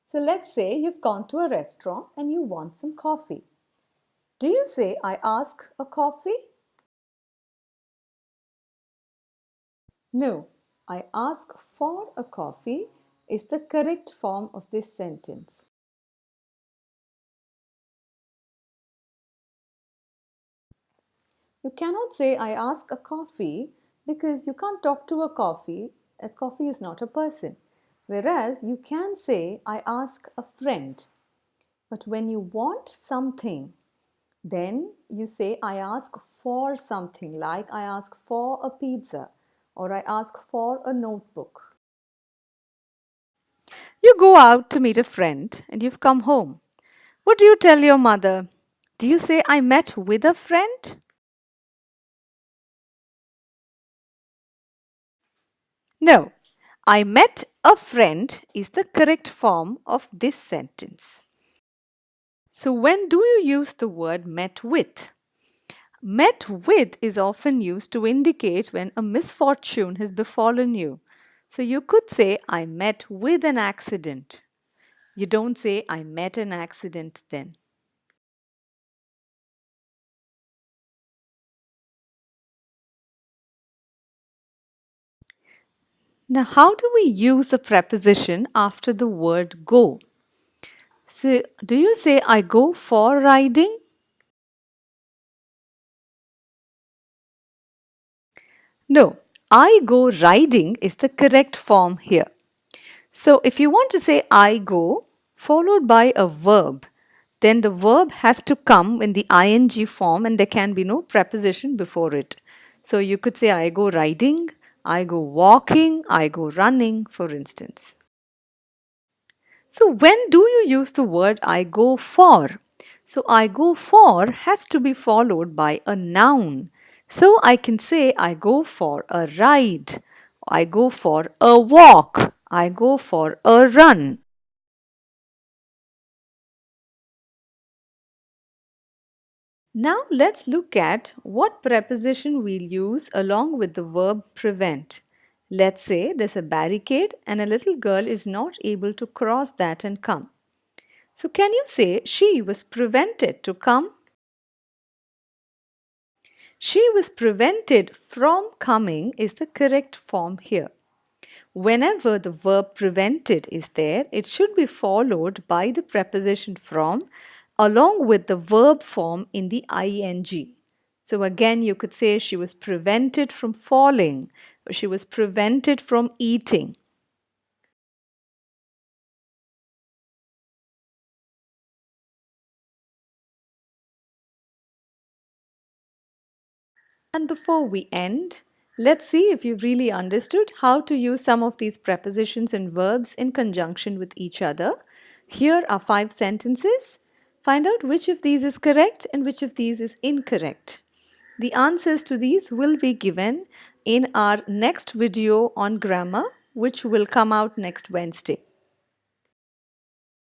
So let's say you've gone to a restaurant and you want some coffee. Do you say, I ask a coffee? No, I ask for a coffee is the correct form of this sentence. You cannot say, I ask a coffee because you can't talk to a coffee as coffee is not a person. Whereas you can say, I ask a friend. But when you want something, then you say, I ask for something, like I ask for a pizza or I ask for a notebook. You go out to meet a friend and you've come home. What do you tell your mother? Do you say, I met with a friend? No. I met a friend is the correct form of this sentence. So, when do you use the word met with? Met with is often used to indicate when a misfortune has befallen you. So, you could say, I met with an accident. You don't say, I met an accident then. Now, how do we use a preposition after the word go? So, do you say, I go for riding? No, I go riding is the correct form here. So, if you want to say I go followed by a verb, then the verb has to come in the ing form and there can be no preposition before it. So, you could say I go riding, I go walking, I go running, for instance. So, when do you use the word I go for? So, I go for has to be followed by a noun. So, I can say I go for a ride, I go for a walk, I go for a run. Now, let's look at what preposition we'll use along with the verb prevent. Let's say there's a barricade and a little girl is not able to cross that and come. So, can you say she was prevented to come? She was prevented from coming is the correct form here. Whenever the verb prevented is there, it should be followed by the preposition from along with the verb form in the ing. So again, you could say she was prevented from falling, or she was prevented from eating. And before we end, let's see if you've really understood how to use some of these prepositions and verbs in conjunction with each other. Here are 5 sentences. Find out which of these is correct and which of these is incorrect. The answers to these will be given in our next video on grammar, which will come out next Wednesday.